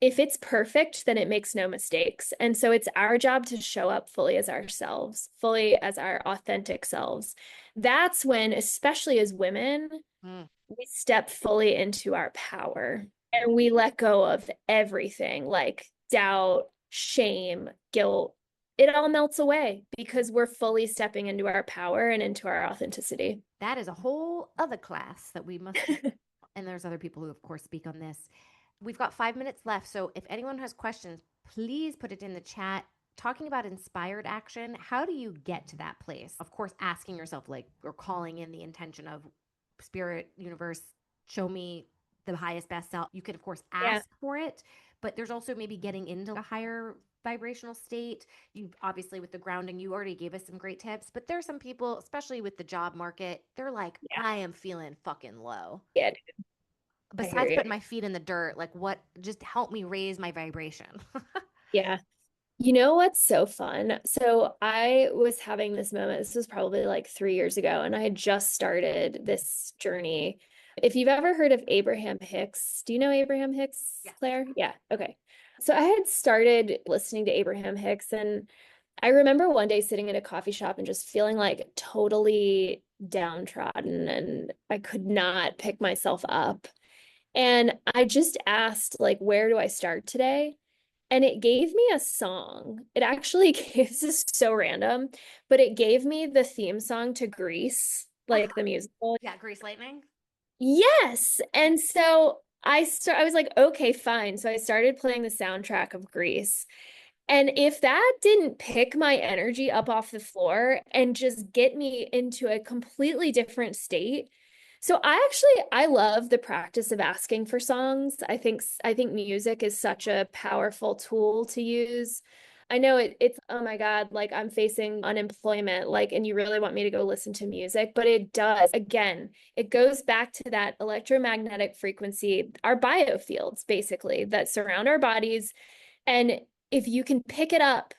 if it's perfect, then it makes no mistakes. And so it's our job to show up fully as ourselves, fully as our authentic selves. That's when, especially as women, Mm. we step fully into our power and we let go of everything like doubt, shame, guilt. It all melts away because we're fully stepping into our power and into our authenticity. That is a whole other class that we must do. And there's other people who, of course, speak on this. We've got 5 minutes left. So if anyone has questions, please put it in the chat. Talking about inspired action, how do you get to that place? Of course, asking yourself, like, or calling in the intention of spirit, universe, show me the highest, best self. You could, of course, Yeah. ask for it, but there's also maybe getting into a higher vibrational state. You obviously, with the grounding, you already gave us some great tips, but there's some people, especially with the job market, they're like, Yeah. I am feeling fucking low. Yeah. I hear Besides you. putting my feet in the dirt, like what, just help me raise my vibration. Yeah. You know what's so fun? So I was having this moment. This was probably like 3 years ago, and I had just started this journey. If you've ever heard of Abraham Hicks, do you know Abraham Hicks, Yes. Claire? Yeah. Okay. So I had started listening to Abraham Hicks, and I remember one day sitting in a coffee shop and just feeling like totally downtrodden, and I could not pick myself up. And I just asked, like, where do I start today? And it gave me a song. It actually gave, this is so random, but it gave me the theme song to Grease, like the musical. Yeah, Grease Lightning. Yes. And so I was like, okay, fine. So I started playing the soundtrack of Grease. And if that didn't pick my energy up off the floor and just get me into a completely different state. So I love the practice of asking for songs. I think music is such a powerful tool to use. I know it's oh my God, like I'm facing unemployment, like, and you really want me to go listen to music, but it does. Again, it goes back to that electromagnetic frequency, our biofields basically that surround our bodies, and if you can pick it up,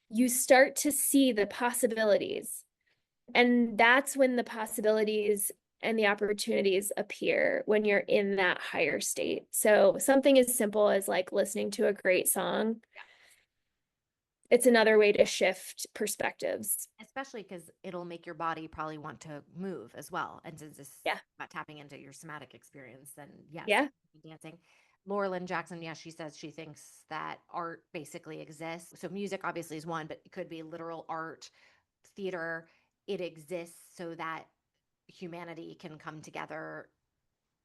you start to see the possibilities. And that's when the possibilities and the opportunities appear when you're in that higher state. So, something as simple as like listening to a great song, it's another way to shift perspectives. Especially because it'll make your body probably want to move as well. And since this is Yeah. about tapping into your somatic experience, then yes, Yeah. dancing. Laura Lynn Jackson, yes, she says she thinks that art basically exists. So music obviously is one, but it could be literal art, theater. It exists so that humanity can come together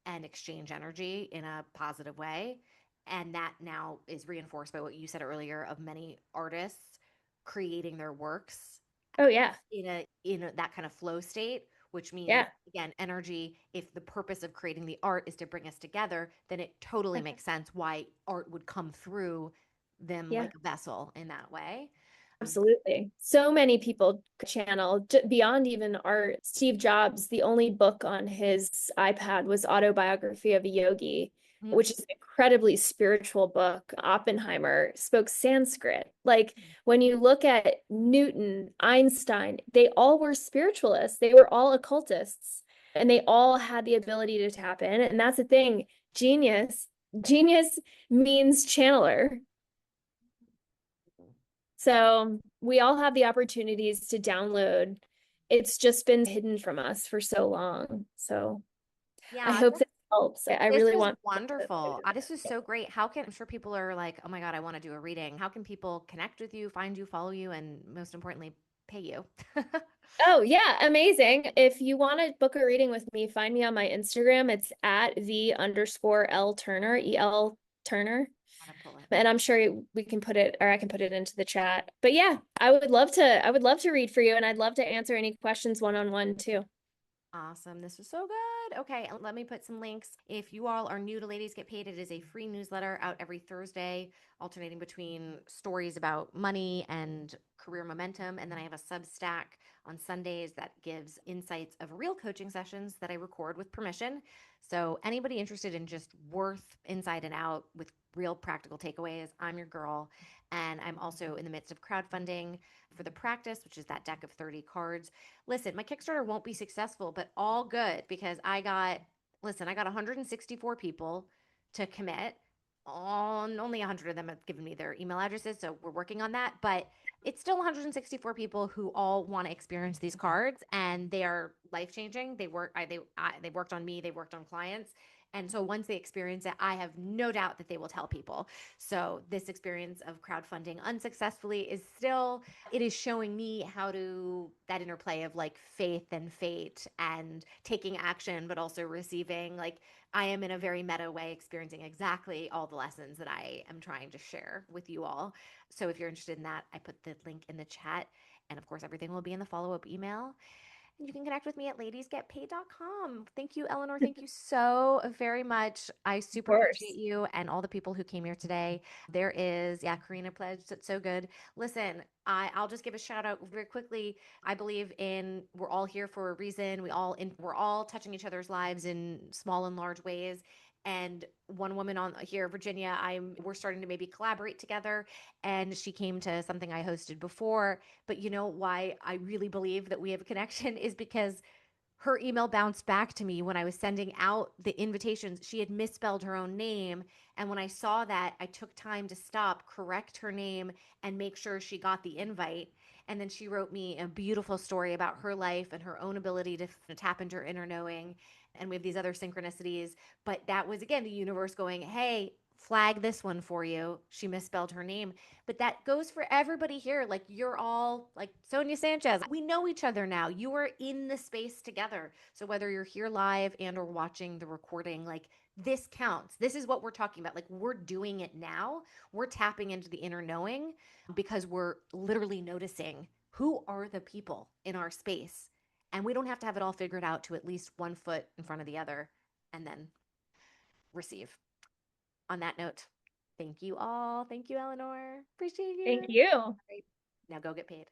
and exchange energy in a positive way. And that now is reinforced by what you said earlier of many artists creating their works Oh, yeah. in that kind of flow state, which means Yeah. again energy. If the purpose of creating the art is to bring us together, then it totally makes sense why art would come through them Yeah. like a vessel in that way. Absolutely. So many people channel beyond even art. Steve Jobs, the only book on his iPad was Autobiography of a Yogi, Mm. which is an incredibly spiritual book. Oppenheimer spoke Sanskrit. Like when you look at Newton, Einstein, they all were spiritualists. They were all occultists, and they all had the ability to tap in. And that's the thing. Genius means channeler. So we all have the opportunities to download. It's just been hidden from us for so long. So I Yeah, hope this helps. I this really was want wonderful. This is so great. How can I'm sure people are like, oh my God, I want to do a reading. How can people connect with you, find you, follow you, and most importantly, pay you? Oh, yeah, amazing. If you want to book a reading with me, find me on my Instagram. It's at the_L Turner, EL Turner. Gotta pull it. And I'm sure we can put it, or I can put it into the chat. But yeah, I would love to read for you, and I'd love to answer any questions one-on-one too. Awesome. This was so good. Okay, let me put some links. If you all are new to Ladies Get Paid, it is a free newsletter out every Thursday, alternating between stories about money and career momentum. And then I have a Substack on Sundays that gives insights of real coaching sessions that I record with permission. So, anybody interested in just worth inside and out with real practical takeaways, I'm your girl. And I'm also in the midst of crowdfunding for the practice, which is that deck of 30 cards. Listen, my Kickstarter won't be successful, but all good because I got 164 people to commit. On only 100 of them have given me their email addresses, so we're working on that. But it's still 164 people who all want to experience these cards, and they are life changing. They worked on me, they worked on clients, and so once they experience it, I have no doubt that they will tell people. So this experience of crowdfunding unsuccessfully is still it is showing me how to that interplay of like faith and fate and taking action but also receiving. Like I am in a very meta way experiencing exactly all the lessons that I am trying to share with you all. So if you're interested in that, I put the link in the chat, and of course everything will be in the follow-up email. You can connect with me at ladiesgetpaid.com. Thank you, Eleanor. Thank you so very much. I Of super appreciate course. you and all the people who came here today. There is, yeah, Karina pledged. That's so good. Listen, I'll just give a shout out very quickly. I believe in we're all here for a reason. We're all touching each other's lives in small and large ways. And one woman on here, Virginia, we're starting to maybe collaborate together. And she came to something I hosted before. But you know why I really believe that we have a connection is because her email bounced back to me when I was sending out the invitations. She had misspelled her own name. And when I saw that, I took time to stop, correct her name, and make sure she got the invite. And then she wrote me a beautiful story about her life and her own ability to tap into her inner knowing. And we have these other synchronicities. But that was, again, the universe going, hey, flag this one for you. She misspelled her name. But that goes for everybody here. Like you're all like Sonia Sanchez. We know each other now. You are in the space together. So whether you're here live and or watching the recording, like this counts. This is what we're talking about. Like we're doing it now. We're tapping into the inner knowing because we're literally noticing who are the people in our space. And we don't have to have it all figured out to at least one foot in front of the other and then receive. On that note, thank you all. Thank you, Eleanor. Appreciate Thank you. you. Great. Now go get paid.